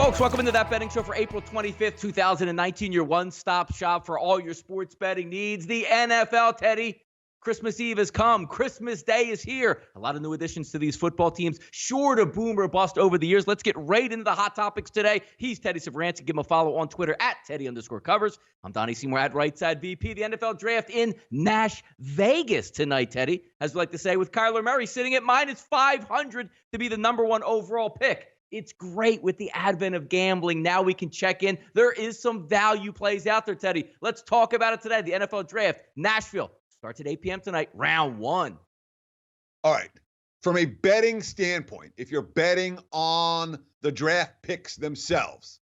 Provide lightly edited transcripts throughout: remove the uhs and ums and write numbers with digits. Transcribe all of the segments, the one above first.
Folks, welcome into That Betting Show for April 25th, 2019, your one-stop shop for all your sports betting needs. The NFL, Teddy. Christmas Eve has come. Christmas Day is here. A lot of new additions to these football teams, sure to boom or bust over the years. Let's get right into the hot topics today. He's Teddy Severance. Give him a follow on Twitter at Teddy_Covers. I'm Donnie Seymour at Right Side VP. The NFL draft in Nash Vegas tonight, Teddy, as we like to say, with Kyler Murray sitting at minus 500 to be the number one overall pick. It's great with the advent of gambling. Now we can check in. There is some value plays out there, Teddy. Let's talk about it today. The NFL draft, Nashville, starts at 8 p.m. tonight, round one. All right. From a betting standpoint, if you're betting on the draft picks themselves,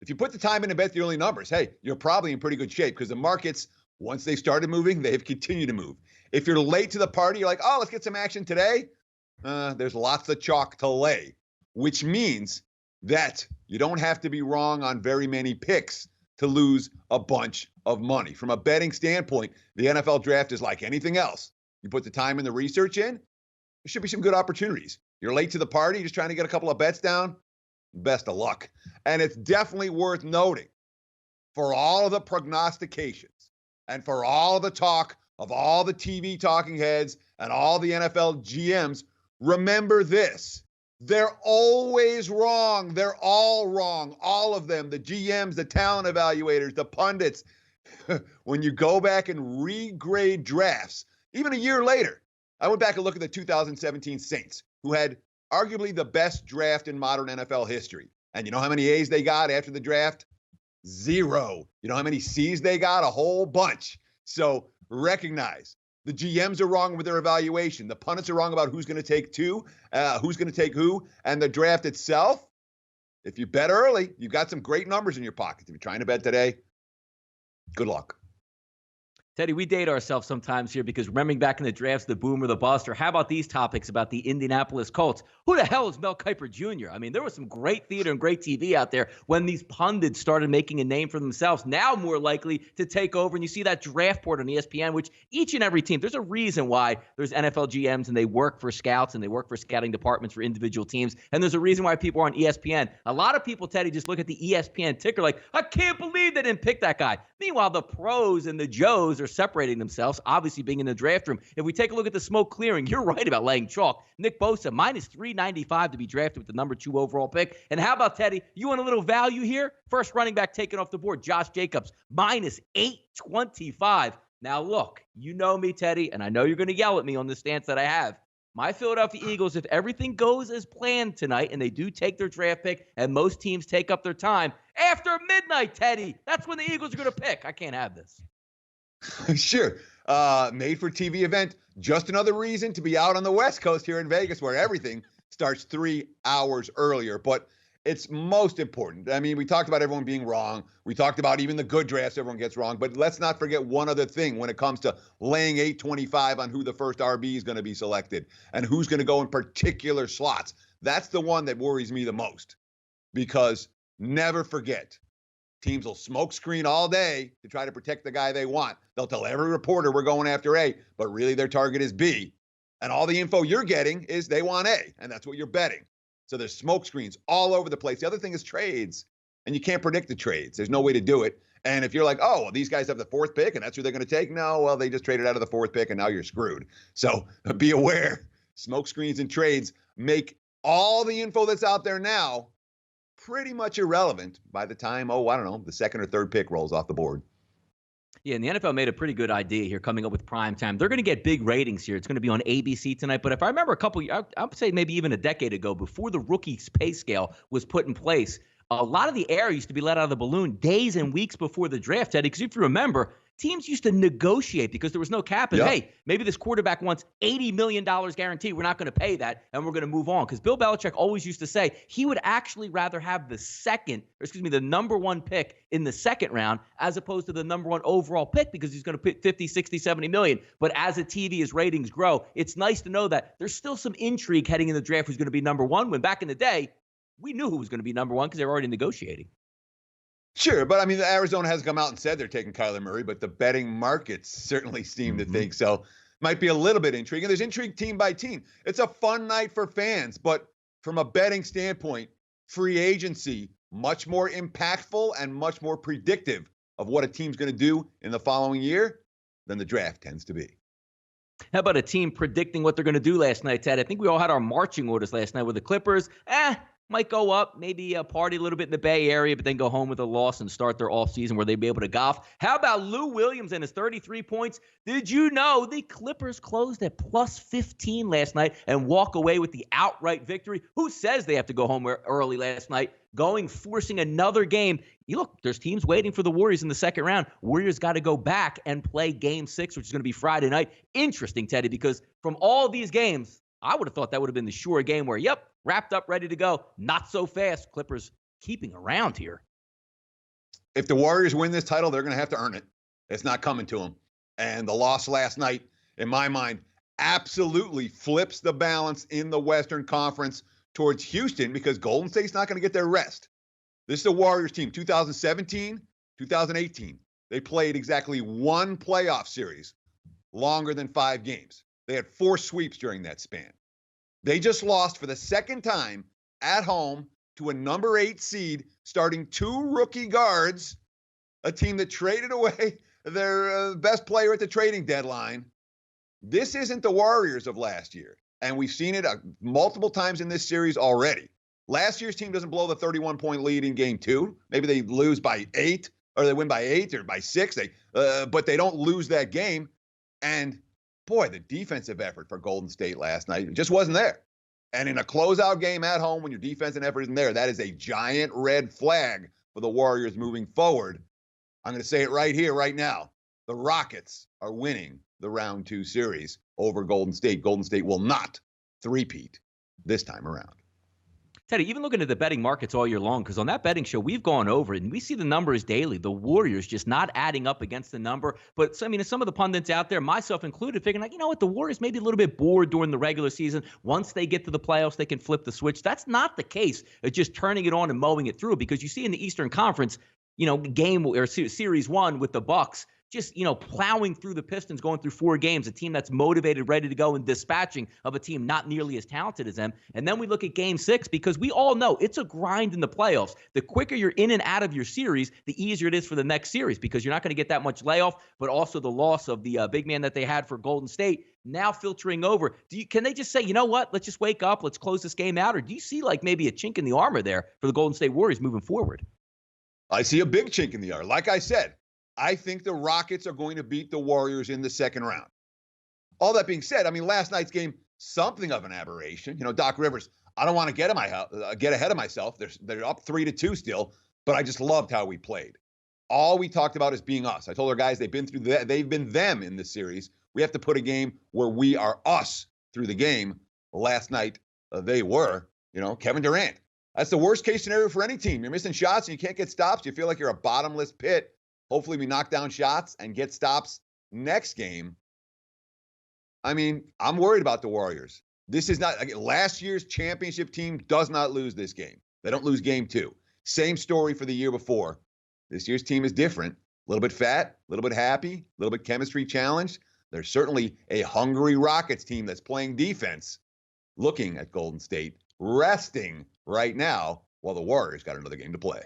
if you put the time in to bet the early numbers, hey, you're probably in pretty good shape because the markets, once they started moving, they've continued to move. If you're late to the party, you're like, oh, let's get some action today. There's lots of chalk to lay, which means that you don't have to be wrong on very many picks to lose a bunch of money. From a betting standpoint, the NFL draft is like anything else. You put the time and the research in, there should be some good opportunities. You're late to the party, just trying to get a couple of bets down, best of luck. And it's definitely worth noting, for all of the prognostications and for all of the talk of all the TV talking heads and all the NFL GMs, remember this. They're always wrong. They're all wrong. All of them, the GMs, the talent evaluators, the pundits. When you go back and regrade drafts, even a year later, I went back and looked at the 2017 Saints, who had arguably the best draft in modern NFL history. And you know how many A's they got after the draft? 0. You know how many C's they got? A whole bunch. So recognize the GMs are wrong with their evaluation. The pundits are wrong about who's going to take who's going to take who, and the draft itself. If you bet early, you've got some great numbers in your pocket. If you're trying to bet today, good luck. Teddy, we date ourselves sometimes here because remembering back in the drafts, the boom or the bust, or how about these topics about the Indianapolis Colts? Who the hell is Mel Kiper Jr.? I mean, there was some great theater and great TV out there when these pundits started making a name for themselves. Now more likely to take over, and you see that draft board on ESPN, which each and every team, there's a reason why there's NFL GMs and they work for scouts and they work for scouting departments for individual teams, and there's a reason why people are on ESPN. A lot of people, Teddy, just look at the ESPN ticker like, I can't believe they didn't pick that guy. Meanwhile, the pros and the Joes are separating themselves, obviously being in the draft room. If we take a look at the smoke clearing, you're right about laying chalk. Nick Bosa, minus 395 to be drafted with the number 2 overall pick. And how about, Teddy, you want a little value here? First running back taken off the board, Josh Jacobs, minus 825. Now, look, you know me, Teddy, and I know you're going to yell at me on the stance that I have. My Philadelphia Eagles, if everything goes as planned tonight and they do take their draft pick and most teams take up their time, after midnight, Teddy, that's when the Eagles are going to pick. I can't have this. Sure. Made for TV event. Just another reason to be out on the West Coast here in Vegas, where everything starts 3 hours earlier. But it's most important. I mean, we talked about everyone being wrong. We talked about even the good drafts everyone gets wrong. But let's not forget one other thing when it comes to laying 825 on who the first RB is going to be selected and who's going to go in particular slots. That's the one that worries me the most, because never forget, teams will smoke screen all day to try to protect the guy they want. They'll tell every reporter we're going after A, but really their target is B. And all the info you're getting is they want A, and that's what you're betting. So there's smoke screens all over the place. The other thing is trades, and you can't predict the trades. There's no way to do it. And if you're like, oh, well, these guys have the 4th pick, and that's who they're going to take. No, well, they just traded out of the 4th pick, and now you're screwed. So be aware. Smoke screens and trades make all the info that's out there now pretty much irrelevant by the time, the 2nd or 3rd pick rolls off the board. Yeah, and the NFL made a pretty good idea here coming up with prime time. They're going to get big ratings here. It's going to be on ABC tonight. But if I remember I would say maybe even a decade ago, before the rookie pay scale was put in place, a lot of the air used to be let out of the balloon days and weeks before the draft, Teddy, because if you remember, teams used to negotiate because there was no cap. And hey, maybe this quarterback wants $80 million guaranteed. We're not going to pay that, and we're going to move on. Because Bill Belichick always used to say he would actually rather have the number 1 pick in the 2nd round as opposed to the number 1 overall pick, because he's going to pick 50, 60, 70 million. But as a TV, as ratings grow, it's nice to know that there's still some intrigue heading in the draft who's going to be number 1, when back in the day, we knew who was going to be number 1 because they were already negotiating. Sure, but I mean, Arizona has come out and said they're taking Kyler Murray, but the betting markets certainly seem to think so. Might be a little bit intriguing. There's intrigue team by team. It's a fun night for fans, but from a betting standpoint, free agency much more impactful and much more predictive of what a team's going to do in the following year than the draft tends to be. How about a team predicting what they're going to do last night, Ted? I think we all had our marching orders last night with the Clippers. Might go up, maybe party a little bit in the Bay Area, but then go home with a loss and start their offseason where they'd be able to golf. How about Lou Williams and his 33 points? Did you know the Clippers closed at plus 15 last night and walk away with the outright victory? Who says they have to go home early last night? Forcing another game. Look, there's teams waiting for the Warriors in the second round. Warriors got to go back and play game 6, which is going to be Friday night. Interesting, Teddy, because from all these games, I would have thought that would have been the sure game where, wrapped up, ready to go. Not so fast. Clippers keeping around here. If the Warriors win this title, they're going to have to earn it. It's not coming to them. And the loss last night, in my mind, absolutely flips the balance in the Western Conference towards Houston because Golden State's not going to get their rest. This is the Warriors team, 2017, 2018. They played exactly one playoff series longer than 5 games. They had 4 sweeps during that span. They just lost for the second time at home to a number 8 seed, starting 2 rookie guards, a team that traded away their best player at the trading deadline. This isn't the Warriors of last year, and we've seen it multiple times in this series already. Last year's team doesn't blow the 31-point lead in game 2. Maybe they lose by 8, or they win by 8 or by 6. But they don't lose that game. And boy, the defensive effort for Golden State last night just wasn't there. And in a closeout game at home, when your defensive effort isn't there, that is a giant red flag for the Warriors moving forward. I'm going to say it right here, right now. The Rockets are winning the round 2 series over Golden State. Golden State will not three-peat this time around. Teddy, even looking at the betting markets all year long, because on that betting show, we've gone over it, and we see the numbers daily. The Warriors just not adding up against the number. But, some of the pundits out there, myself included, figuring, like, you know what, the Warriors may be a little bit bored during the regular season. Once they get to the playoffs, they can flip the switch. That's not the case. It's just turning it on and mowing it through, because you see in the Eastern Conference, game or series 1 with the Bucks, just, plowing through the Pistons, going through 4 games, a team that's motivated, ready to go, and dispatching of a team not nearly as talented as them. And then we look at game 6, because we all know it's a grind in the playoffs. The quicker you're in and out of your series, the easier it is for the next series, because you're not going to get that much layoff, but also the loss of the big man that they had for Golden State now filtering over. Can they just say, you know what, let's just wake up, let's close this game out? Or do you see like maybe a chink in the armor there for the Golden State Warriors moving forward? I see a big chink in the armor. Like I said, I think the Rockets are going to beat the Warriors in the second round. All that being said, last night's game, something of an aberration. Doc Rivers, I don't want to get ahead of myself. They're up 3-2 still, but I just loved how we played. All we talked about is being us. I told our guys they've been them in this series. We have to put a game where we are us through the game. Last night, they were, Kevin Durant. That's the worst case scenario for any team. You're missing shots and you can't get stops. You feel like you're a bottomless pit. Hopefully we knock down shots and get stops next game. I'm worried about the Warriors. This is not, last year's championship team does not lose this game. They don't lose game 2. Same story for the year before. This year's team is different. A little bit fat, a little bit happy, a little bit chemistry challenged. There's certainly a hungry Rockets team that's playing defense, looking at Golden State, resting right now while the Warriors got another game to play.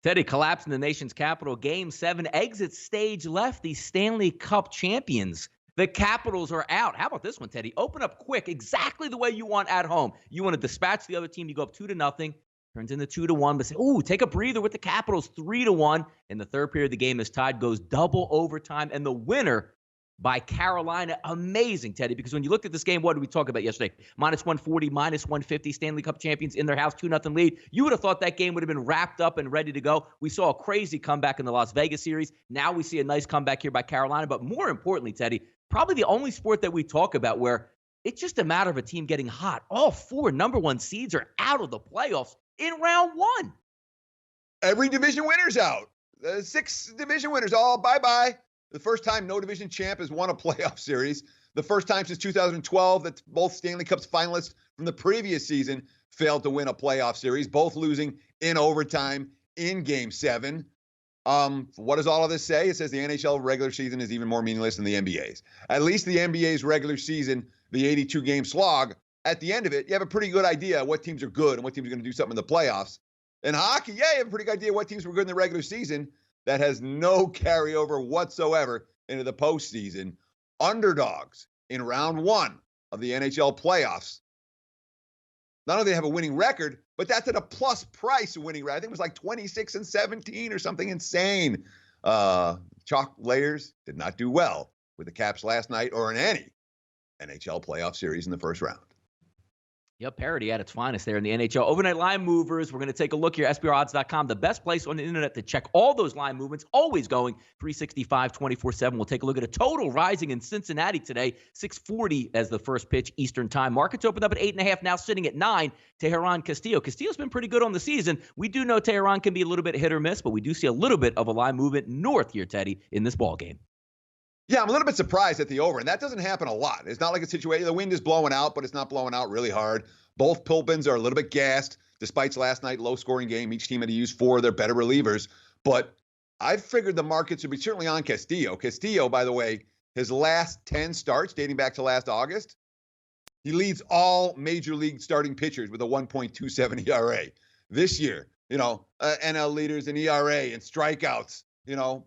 Teddy, collapse in the nation's capital. Game 7, exit stage left. The Stanley Cup champions. The Capitals are out. How about this one, Teddy? Open up quick, exactly the way you want at home. You want to dispatch the other team. You go up 2-0. Turns into 2-1. But say, take a breather with the Capitals, 3-1. In the third period, the game is tied, goes double overtime, and the winner by Carolina. Amazing, Teddy, because when you looked at this game, what did we talk about yesterday? -140, -150, Stanley Cup champions in their house, 2-0 lead. You would have thought that game would have been wrapped up and ready to go. We saw a crazy comeback in the Las Vegas series. Now we see a nice comeback here by Carolina. But more importantly, Teddy, probably the only sport that we talk about where it's just a matter of a team getting hot. All 4 number 1 seeds are out of the playoffs in round 1. Every division winner's out. 6 division winners, all bye-bye. The first time no division champ has won a playoff series. The first time since 2012 that both Stanley Cups finalists from the previous season failed to win a playoff series, both losing in overtime in Game 7. What does all of this say? It says the NHL regular season is even more meaningless than the NBA's. At least the NBA's regular season, the 82-game slog, at the end of it, you have a pretty good idea what teams are good and what teams are going to do something in the playoffs. In hockey, yeah, you have a pretty good idea what teams were good in the regular season. That has no carryover whatsoever into the postseason. Underdogs in round one of the NHL playoffs. Not only do they have a winning record, but that's at a plus price winning record. I think it was like 26-17 or something insane. Chalk Layers did not do well with the Caps last night or in any NHL playoff series in the first round. Yep, parity at its finest there in the NHL. Overnight line movers. We're going to take a look here. SBRodds.com, the best place on the internet to check all those line movements. Always going 365, 24/7. We'll take a look at a total rising in Cincinnati today. 6:40 as the first pitch Eastern time. Markets opened up at 8.5, now sitting at 9. Teheran Castillo. Castillo's been pretty good on the season. We do know Teheran can be a little bit hit or miss, but we do see a little bit of a line movement north here, Teddy, in this ball game. Yeah, I'm a little bit surprised at the over, and that doesn't happen a lot. It's not like a situation, the wind is blowing out, but it's not blowing out really hard. Both bullpens are a little bit gassed, despite last night low-scoring game. Each team had to use 4 of their better relievers, but I figured the markets would be certainly on Castillo. Castillo, by the way, his last 10 starts, dating back to last August, he leads all major league starting pitchers with a 1.27 ERA. This year, NL leaders in ERA and strikeouts,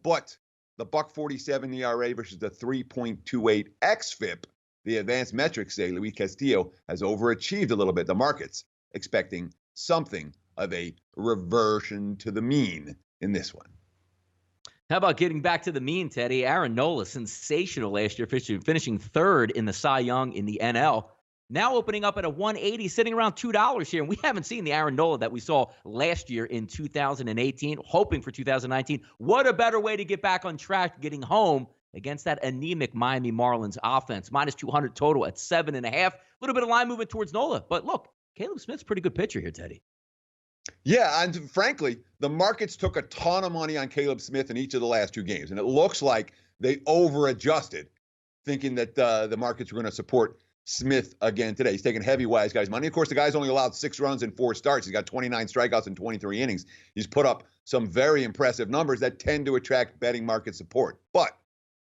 but the .147 ERA versus the 3.28 xFIP, the advanced metrics say Luis Castillo has overachieved a little bit. The market's expecting something of a reversion to the mean in this one. How about getting back to the mean, Teddy? Aaron Nola, sensational last year, finishing third in the Cy Young in the NL. Now opening up at a 180, sitting around $2 here. And we haven't seen the Aaron Nola that we saw last year in 2018, hoping for 2019. What a better way to get back on track, getting home against that anemic Miami Marlins offense. Minus 200 total at 7.5. A little bit of line movement towards Nola. But look, Caleb Smith's a pretty good pitcher here, Teddy. Yeah, and frankly, the markets took a ton of money on Caleb Smith in each of the last 2 games. And it looks like they over-adjusted, thinking that the markets were going to support Smith again today. He's taking heavy wise guys' money. Of course, the guy's only allowed 6 runs in 4 starts. He's got 29 strikeouts in 23 innings. He's put up some very impressive numbers that tend to attract betting market support. But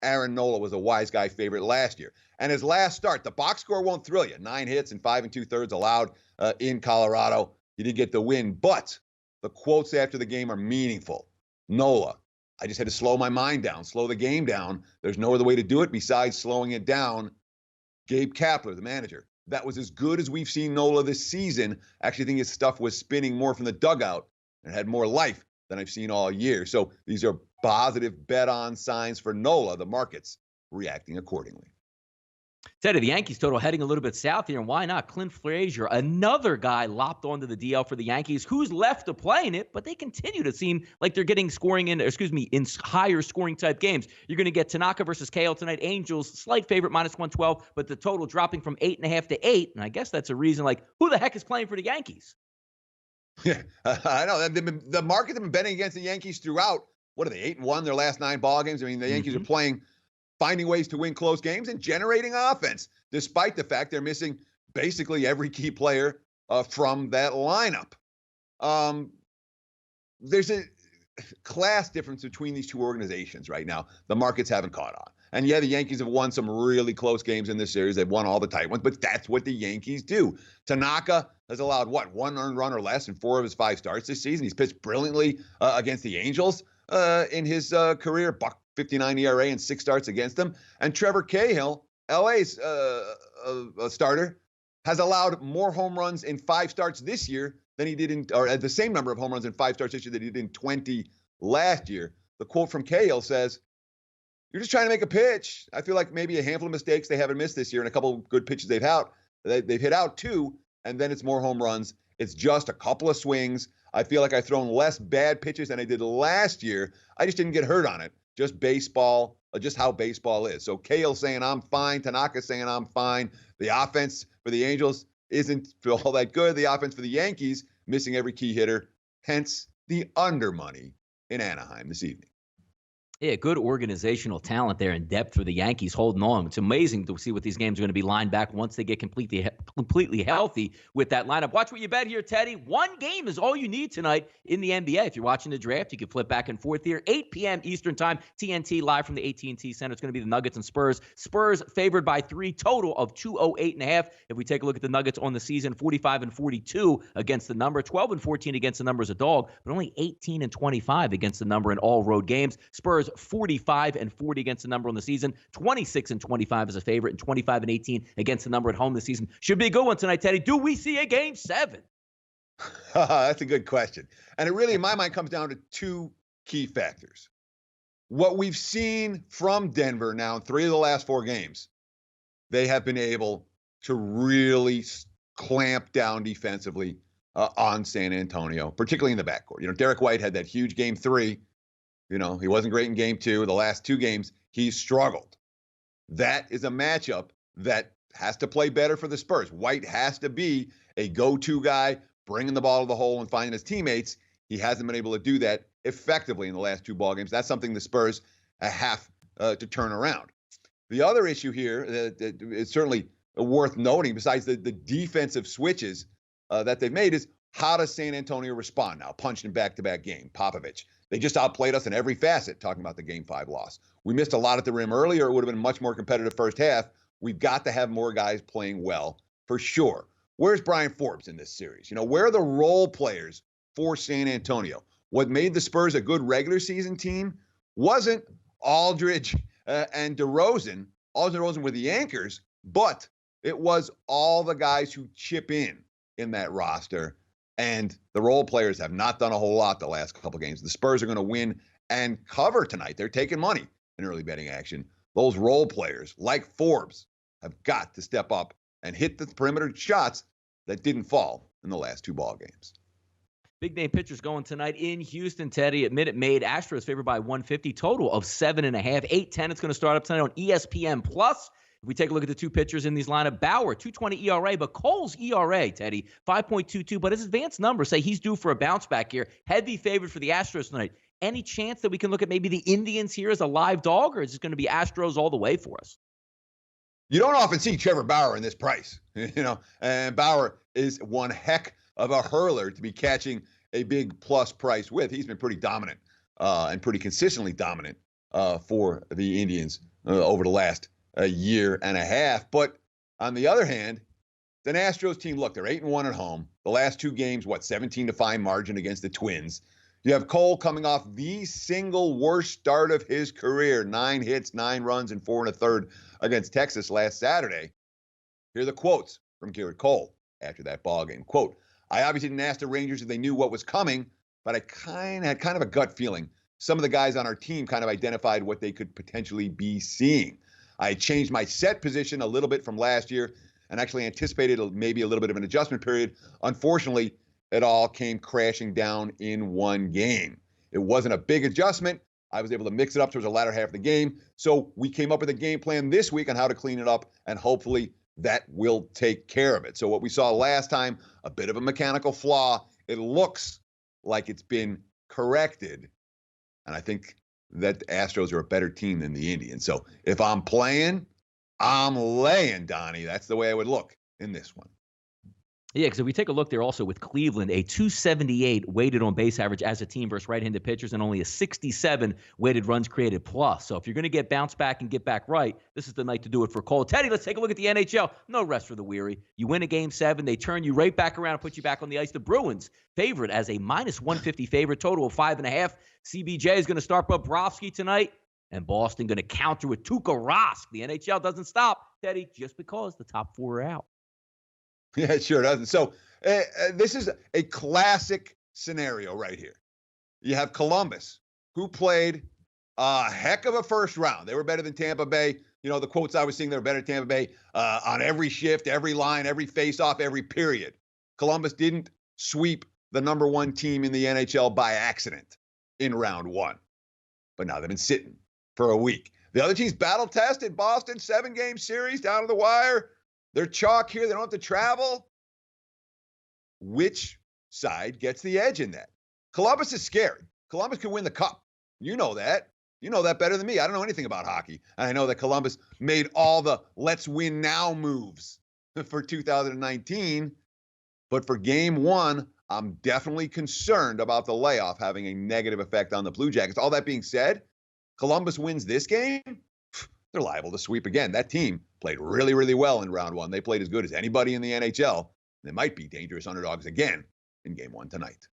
Aaron Nola was a wise guy favorite last year. And his last start, the box score won't thrill you. 9 hits and 5 2/3 allowed in Colorado. He did get the win, but the quotes after the game are meaningful. Nola, I just had to slow my mind down, slow the game down. There's no other way to do it besides slowing it down. Gabe Kapler, the manager, that was as good as we've seen Nola this season. Actually, I think his stuff was spinning more from the dugout and had more life than I've seen all year. So these are positive bet-on signs for Nola. The market's reacting accordingly. Teddy, the Yankees total heading a little bit south here, and why not? Clint Frazier, another guy lopped onto the DL for the Yankees, who's left to play in it, but they continue to seem like they're getting in higher scoring type games. You're going to get Tanaka versus KL tonight. Angels, slight favorite, minus 112, but the total dropping from 8.5 to 8, and I guess that's a reason, who the heck is playing for the Yankees? Yeah, I know. The market have been betting against the Yankees throughout. What are they, 8-1 their last 9 ball games? I mean, the Yankees are playing, finding ways to win close games and generating offense, despite the fact they're missing basically every key player from that lineup. There's a class difference between these 2 organizations right now. The markets haven't caught on. And yeah, the Yankees have won some really close games in this series. They've won all the tight ones, but that's what the Yankees do. Tanaka has allowed, 1 earned run or less in 4 of his 5 starts this season. He's pitched brilliantly against the Angels in his career, .59 ERA and 6 starts against them. And Trevor Cahill, LA's starter, has allowed more home runs in 5 starts this year than he did or the same number of home runs in 5 starts this year that he did in 20 last year. The quote from Cahill says, "You're just trying to make a pitch." I feel like maybe a handful of mistakes they haven't missed this year and a couple of good pitches they've hit out too, and then it's more home runs. It's just a couple of swings. I feel like I've thrown less bad pitches than I did last year. I just didn't get hurt on it. Just baseball, just how baseball is. So Cahill saying I'm fine. Tanaka saying I'm fine. The offense for the Angels isn't all that good. The offense for the Yankees missing every key hitter. Hence the under money in Anaheim this evening. Yeah, good organizational talent there and depth for the Yankees holding on. It's amazing to see what these games are going to be lined back once they get completely completely healthy with that lineup. Watch what you bet here, Teddy. One game is all you need tonight in the NBA. If you're watching the draft, you can flip back and forth here. 8 p.m. Eastern time, TNT live from the AT&T Center. It's going to be the Nuggets and Spurs. Spurs favored by 3, total of 208.5. If we take a look at the Nuggets on the season, 45-42 against the number, 12-14 against the number as a dog, but only 18-25 against the number in all road games. Spurs 45-40 against the number on the season, 26-25 as a favorite, and 25-18 against the number at home this season. Should be a good one tonight, Teddy. Do we see a game 7? That's a good question. And it really, in my mind, comes down to two key factors. What we've seen from Denver now in 3 of the last 4 games, they have been able to really clamp down defensively on San Antonio, particularly in the backcourt. You know, Derek White had that huge game 3. You know, he wasn't great in game 2. The last 2 games, he's struggled. That is a matchup that has to play better for the Spurs. White has to be a go-to guy, bringing the ball to the hole and finding his teammates. He hasn't been able to do that effectively in the last 2 ball games. That's something the Spurs have to turn around. The other issue here that is certainly worth noting, besides the defensive switches that they've made, is how does San Antonio respond now? Punched in back-to-back game, Popovich. They just outplayed us in every facet, talking about the Game 5 loss. We missed a lot at the rim earlier. It would have been a much more competitive first half. We've got to have more guys playing well, for sure. Where's Brian Forbes in this series? You know, where are the role players for San Antonio? What made the Spurs a good regular season team wasn't Aldridge and DeRozan. Aldridge and DeRozan were the anchors, but it was all the guys who chip in that roster. And the role players have not done a whole lot the last couple games. The Spurs are going to win and cover tonight. They're taking money in early betting action. Those role players, like Forbes, have got to step up and hit the perimeter shots that didn't fall in the last 2 ball games. Big name pitchers going tonight in Houston, Teddy. At Minute Maid, Astros favored by 150, total of 7.5. 8:10. It's going to start up tonight on ESPN Plus. If we take a look at the 2 pitchers in these lineup, Bauer, 2.20 ERA, but Cole's ERA, Teddy, 5.22. But his advanced numbers say he's due for a bounce back here. Heavy favorite for the Astros tonight. Any chance that we can look at maybe the Indians here as a live dog, or is it going to be Astros all the way for us? You don't often see Trevor Bauer in this price, you know, and Bauer is one heck of a hurler to be catching a big plus price with. He's been pretty dominant and pretty consistently dominant for the Indians over the last year and a half. But on the other hand, the Astros team, look, they're 8-1 at home. The last 2 games, 17-5 margin against the Twins. You have Cole coming off the single worst start of his career, 9 hits, 9 runs, and 4 1/3 against Texas last Saturday. Here are the quotes from Garrett Cole after that ball game. Quote, I obviously didn't ask the Rangers if they knew what was coming, but I had kind of a gut feeling. Some of the guys on our team kind of identified what they could potentially be seeing. I changed my set position a little bit from last year and actually anticipated maybe a little bit of an adjustment period. Unfortunately, it all came crashing down in 1 game. It wasn't a big adjustment. I was able to mix it up towards the latter half of the game. So we came up with a game plan this week on how to clean it up, and hopefully that will take care of it. So what we saw last time, a bit of a mechanical flaw, it looks like it's been corrected. And I think that the Astros are a better team than the Indians. So if I'm playing, I'm laying, Donnie. That's the way I would look in this one. Yeah, because if we take a look there also with Cleveland, a 278 weighted on base average as a team versus right-handed pitchers and only a 67 weighted runs created plus. So if you're going to get bounce back and get back right, this is the night to do it for Cole. Teddy, let's take a look at the NHL. No rest for the weary. You win a Game 7, they turn you right back around and put you back on the ice. The Bruins favorite as a minus 150 favorite, total of 5.5. CBJ is going to start Bobrovsky tonight, and Boston going to counter with Tuukka Rask. The NHL doesn't stop, Teddy, just because the top 4 are out. Yeah, it sure doesn't. So this is a classic scenario right here. You have Columbus, who played a heck of a first round. They were better than Tampa Bay. You know, the quotes I was seeing, they were better than Tampa Bay on every shift, every line, every face-off, every period. Columbus didn't sweep the number 1 team in the NHL by accident in round 1. But now they've been sitting for a week. The other team's battle-tested. Boston, 7-game series down to the wire. They're chalk here. They don't have to travel. Which side gets the edge in that? Columbus is scared. Columbus can win the cup. You know that. You know that better than me. I don't know anything about hockey. And I know that Columbus made all the let's win now moves for 2019. But for game one, I'm definitely concerned about the layoff having a negative effect on the Blue Jackets. All that being said, Columbus wins this game, they're liable to sweep again. That team played really, really well in round one. They played as good as anybody in the NHL. They might be dangerous underdogs again in game one tonight.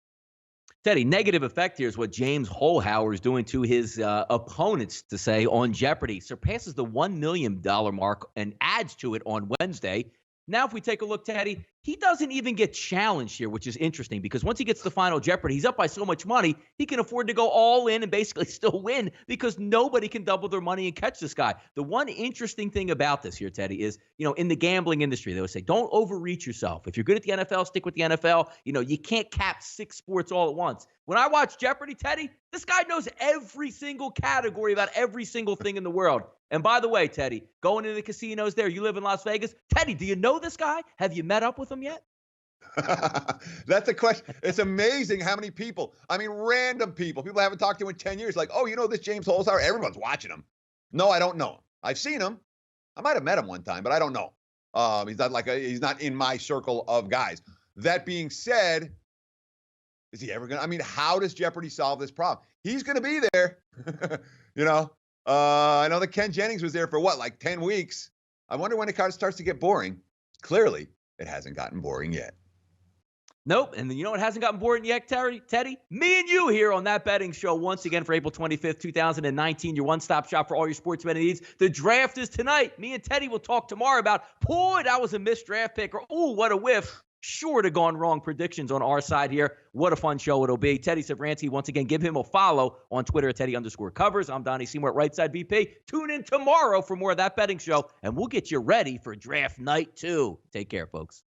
Teddy, negative effect here is what James Holhauer is doing to his opponents, to say, on Jeopardy. Surpasses the $1 million mark and adds to it on Wednesday. Now, if we take a look, Teddy, he doesn't even get challenged here, which is interesting because once he gets to the final Jeopardy, he's up by so much money, he can afford to go all in and basically still win because nobody can double their money and catch this guy. The one interesting thing about this here, Teddy, is, in the gambling industry, they always say, don't overreach yourself. If you're good at the NFL, stick with the NFL. You can't cap 6 sports all at once. When I watch Jeopardy, Teddy, this guy knows every single category about every single thing in the world. And by the way, Teddy, going into the casinos there, you live in Las Vegas. Teddy, do you know this guy? Have you met up with him yet? That's a question. It's amazing how many people, random people I haven't talked to in 10 years, like, oh, this James Holzhauer? Everyone's watching him. No, I don't know him. I've seen him. I might have met him one time, but I don't know. He's not in my circle of guys. That being said, is he ever going to, how does Jeopardy solve this problem? He's going to be there. I know that Ken Jennings was there for 10 weeks. I wonder when it starts to get boring. Clearly, it hasn't gotten boring yet. Nope. And you know what hasn't gotten boring yet, Teddy? Me and you here on That Betting Show once again for April 25th, 2019, your one-stop shop for all your sports betting needs. The draft is tonight. Me and Teddy will talk tomorrow about, boy, that was a missed draft pick, or, ooh, what a whiff. Sure to gone wrong predictions on our side here. What a fun show it'll be. Teddy Savransky, once again, give him a follow on Twitter at Teddy_Covers. I'm Donnie Seymour at Right Side VP. Tune in tomorrow for more of That Betting Show, and we'll get you ready for draft night 2. Take care, folks.